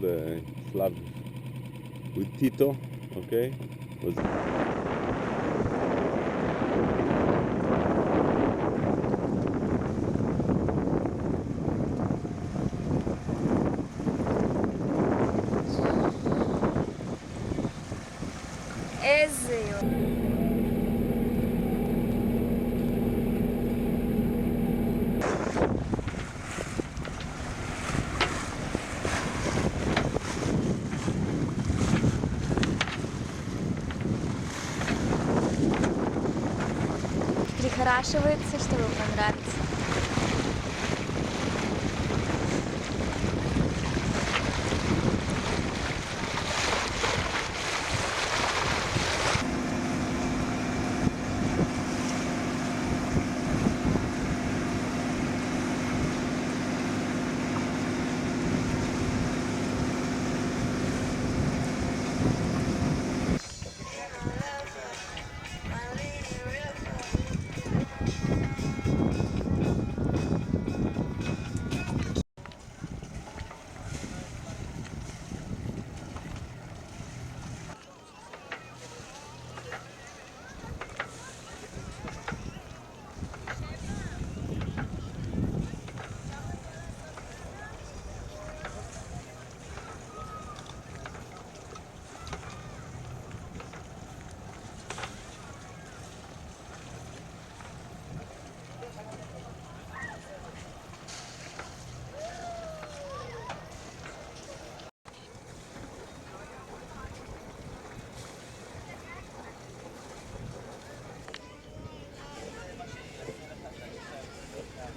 the Flav with Tito, okay? Was איזה יופי. Прихорашивается, чтобы понравится.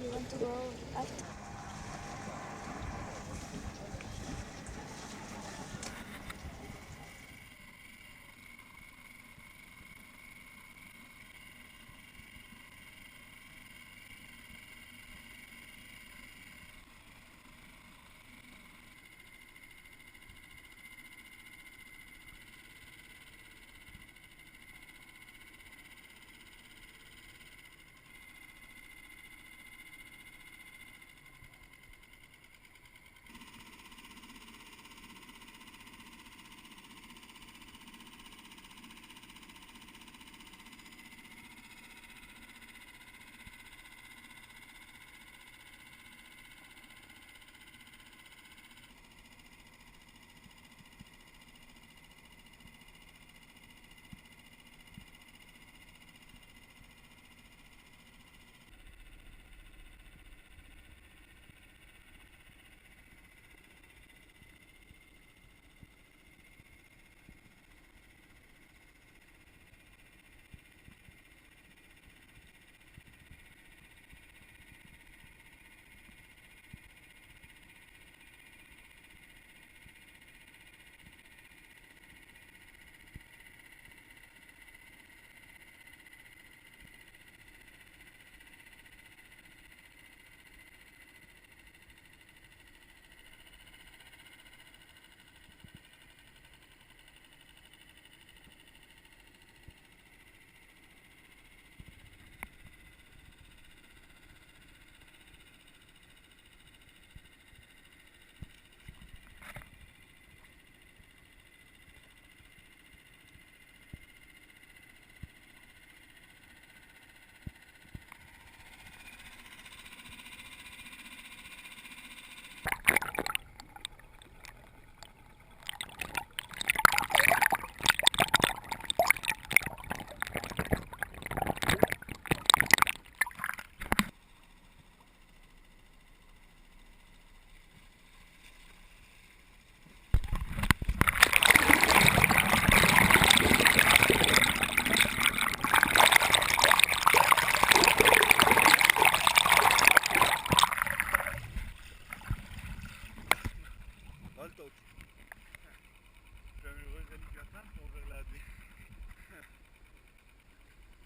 You want to go up?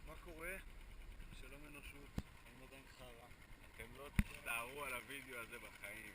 מה קורה? שלום אנושות, חיים עדיין חרא. אתם לא תצטערו על הוידאו הזה בחיים.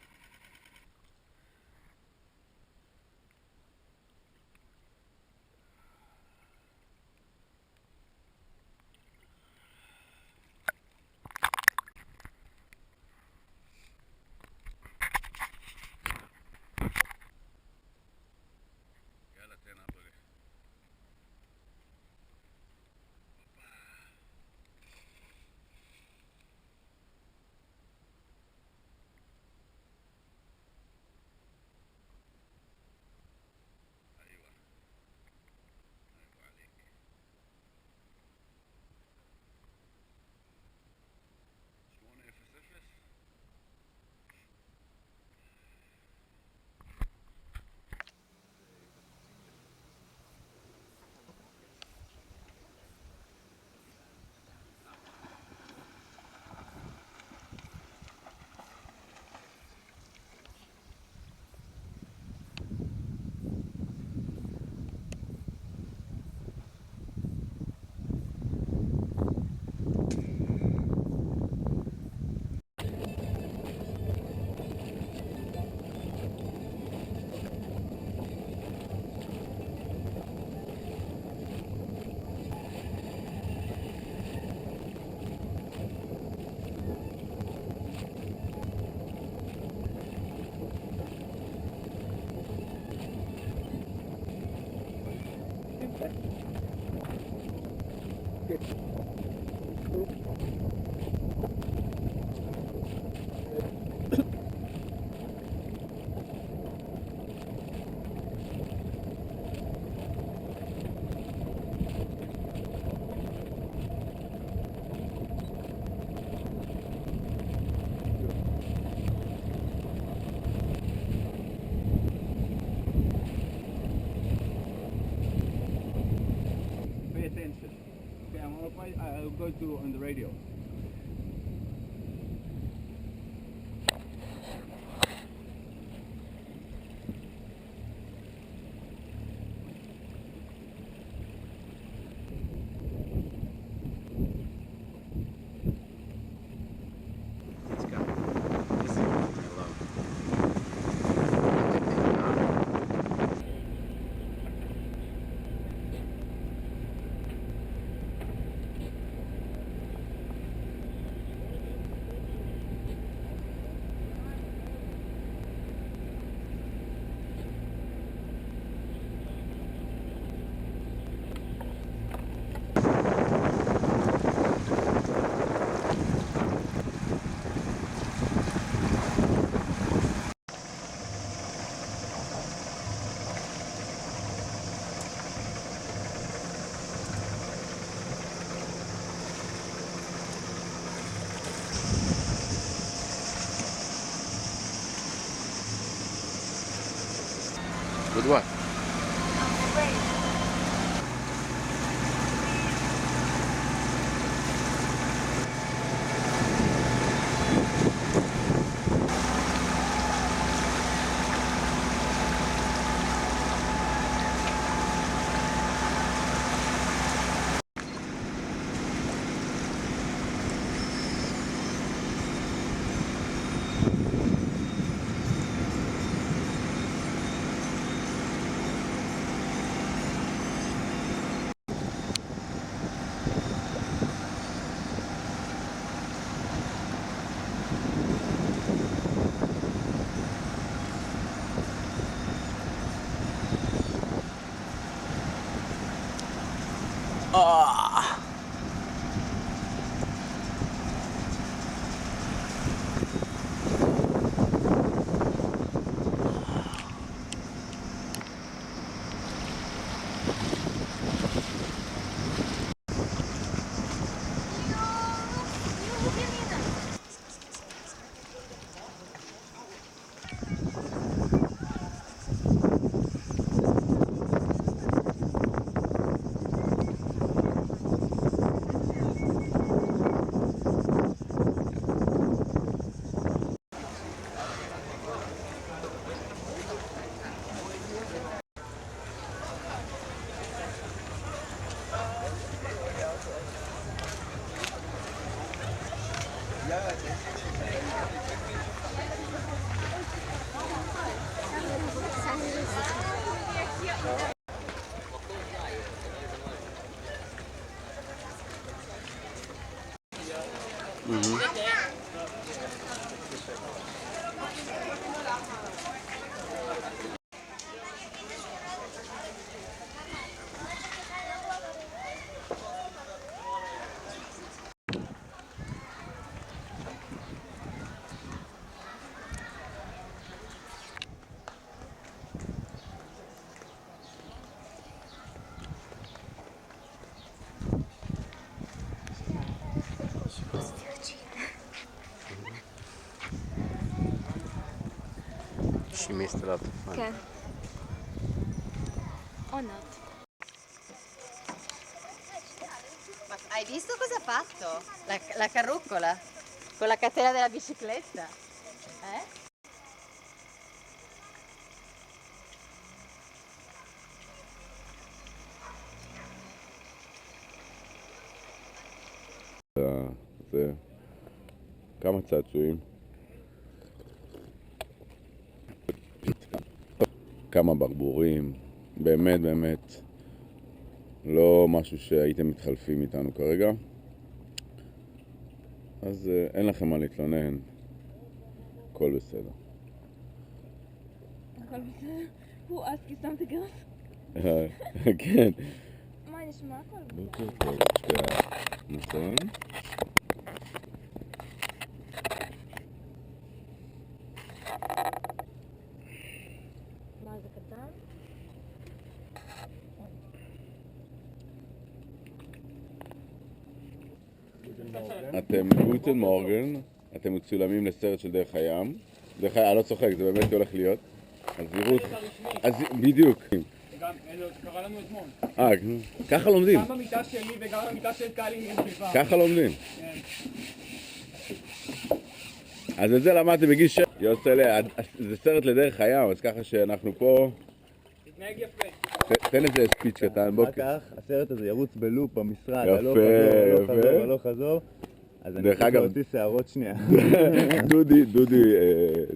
Pay attention. Okay, I'll go to on the radio. Let's go. This is hello. With what? She missed a lot of fun. כן. עונות. Hai visto cosa ha fatto? La carrucola con la catena della bicicletta? Eh? זה כמה צעצועים, כמה ברבורים, באמת באמת לא משהו שהייתם מתחלפים איתנו כרגע, אז אין לכם מה להתלונן, הכל בסדר. הכל בסדר. הוא אז כי שמתי גרף. כן, נשמע הכל. בוקר טוב, שתיים. נכון? מה זה קטן? אתם גוטן מורגן, אתם מצולמים לסרט של דרך הים. דרך הים, אני לא צוחק, זה באמת הולך להיות. אז תראו, אז בדיוק. גם, זה קרה לנו אתמול. ככה לומדים. גם במיטה שלי וגם במיטה של קלי מחיפה. ככה לומדים. אז את זה למדתי בגיל 6. יוסלה, זה סרט לדרך הים, אז ככה שאנחנו פה... תתנהג יפה. תן איזה ספיץ' קטן, אחר כך הסרט הזה ירוץ בלופ במשרד, יפה, הלוך חזור, הלוך יפה. חזור, הלוך חזור. אז אני דרך צריך אגב- להוציא שערות שנייה.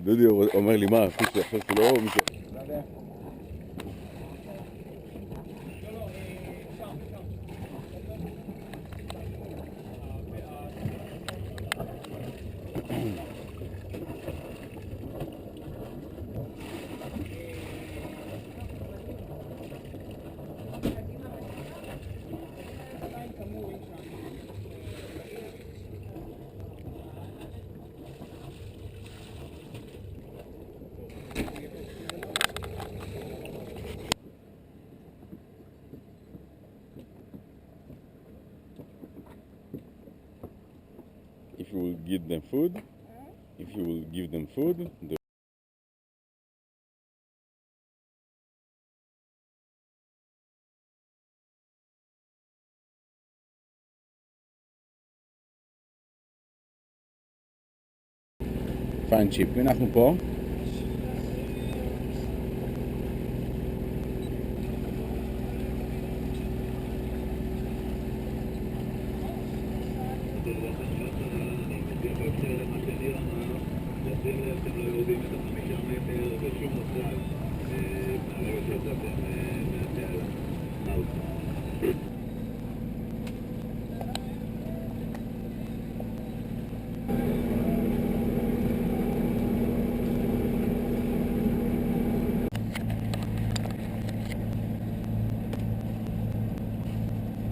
דודי אומר לי, מה, אחי שעכשיו שלא או מישהו... If you will give them food, they... פיין צ'יפ, אנחנו פה.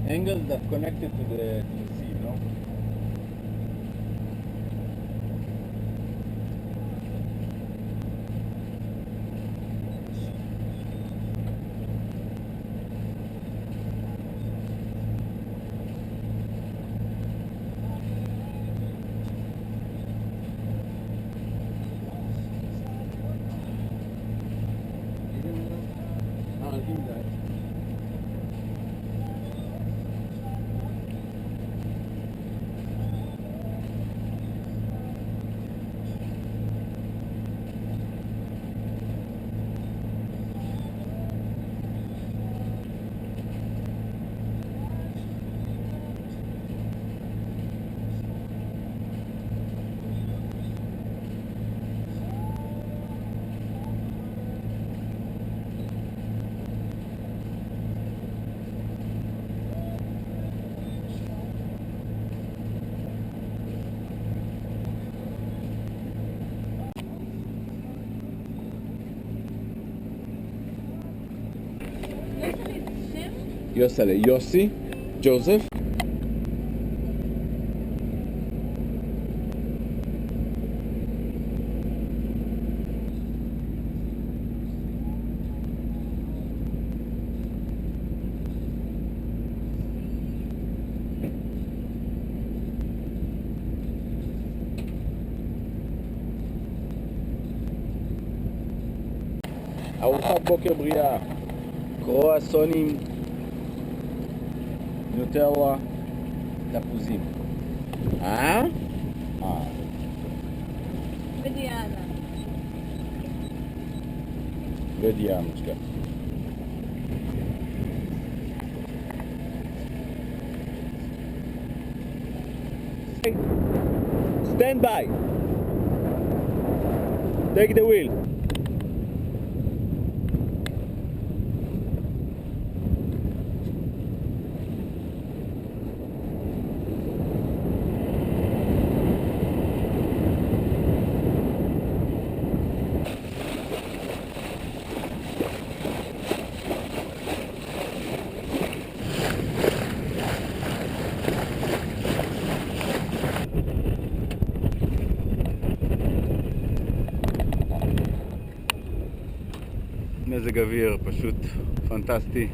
Angles that connected to the sea, no? יוסלה, יוסי, ג'וזף. ארוחת בוקר בריאה, קרואסונים, נוטלה, תפוזים. בדיאנה. ודיאנочка. Stand by. Take the wheel. מזג אוויר פשוט פנטסטי.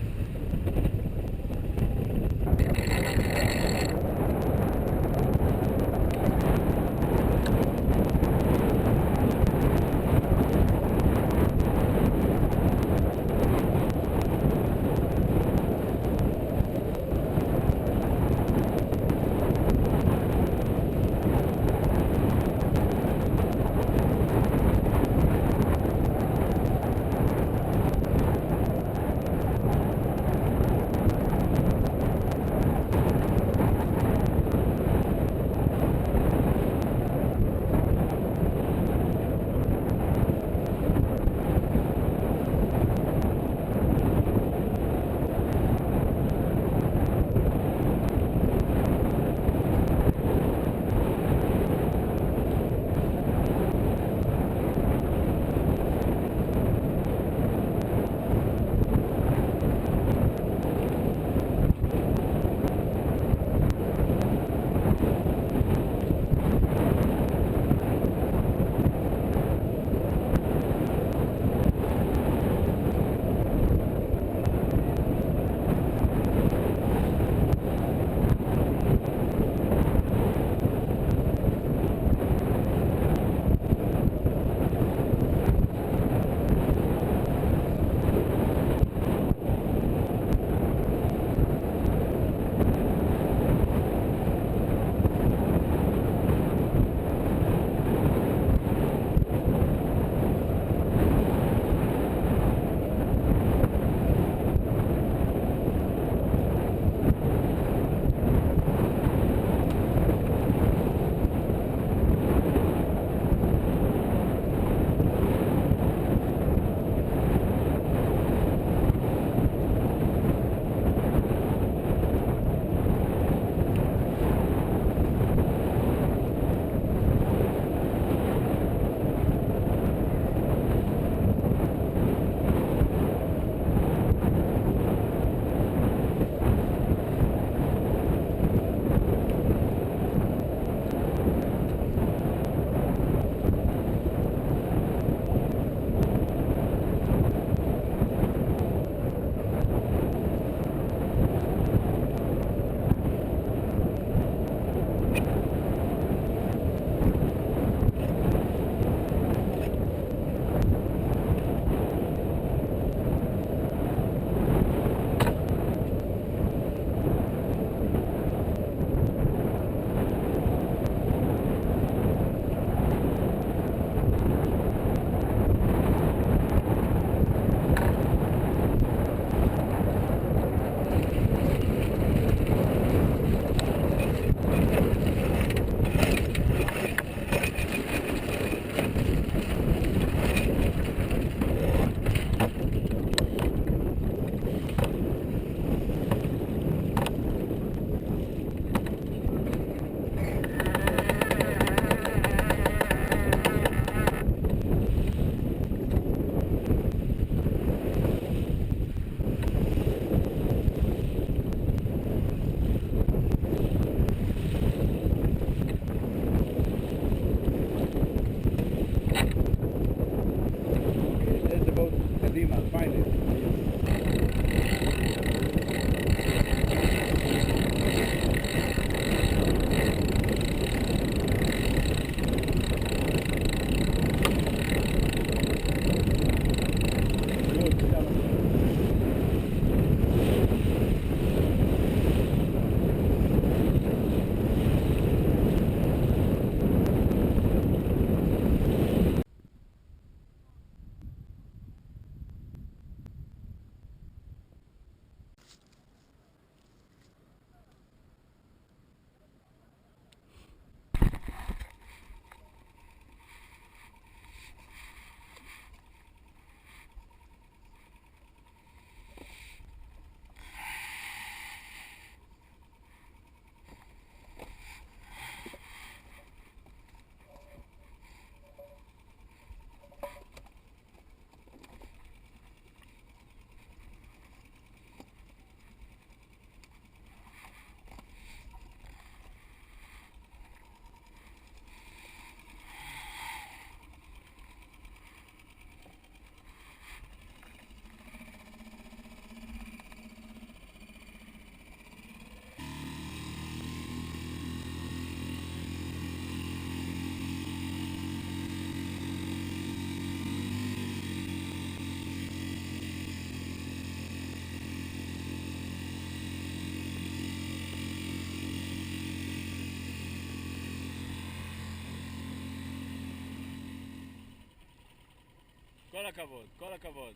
כל הכבוד, כל הכבוד.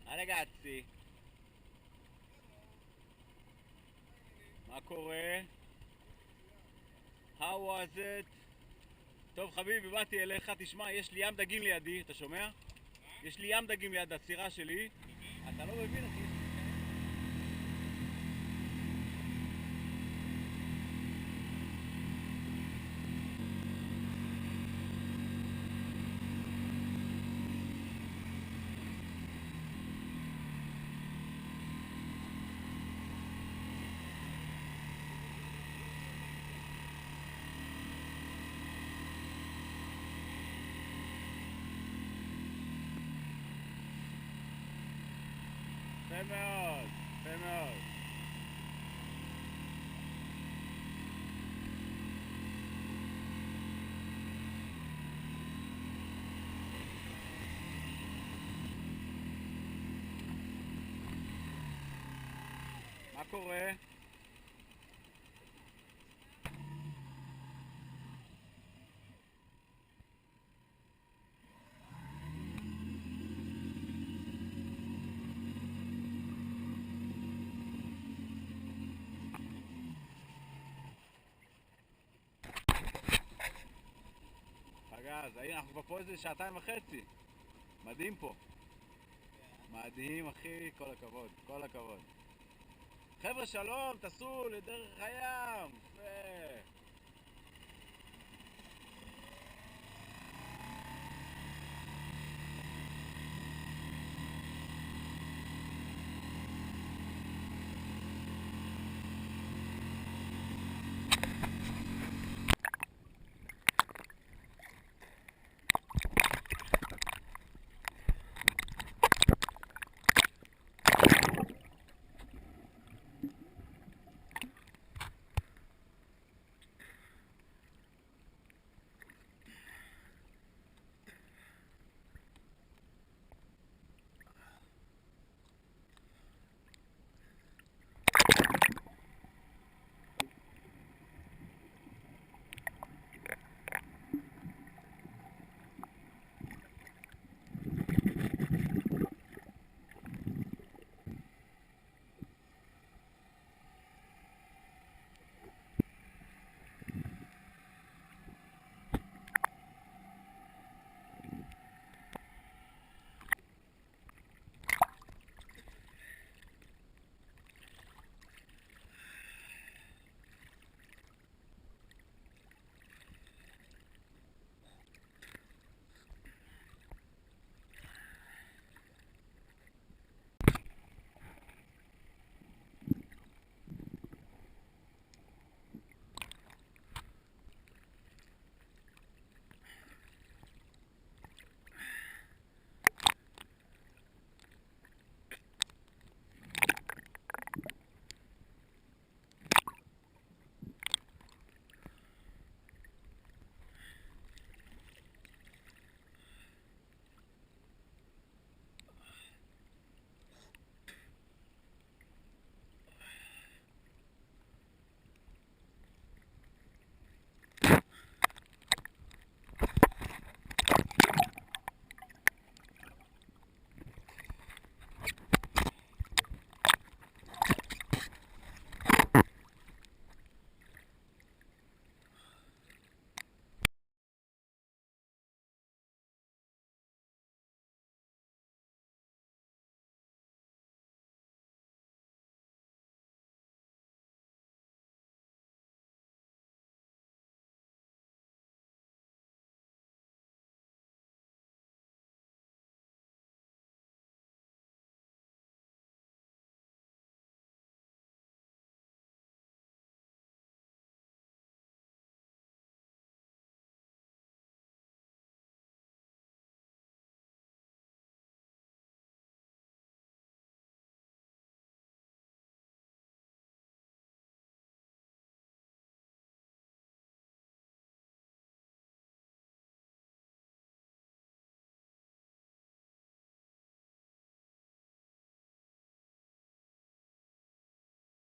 הרגעצי. מה קורה? How was it? טוב חביבי, באתי אליך, תשמע, יש לי ים דגים לידי, אתה שומע? יש לי ים דגים ליד הסירה שלי. אתה לא מבין, אחי? יפה מאוד, יפה מאוד. מה קורה? פגז, אנחנו כבר פה איזה 2.5 שעות. מדהים פה. מדהים אחי, כל הכבוד, כל הכבוד. חבר'ה שלום, תעשו לדרך הים. יפה.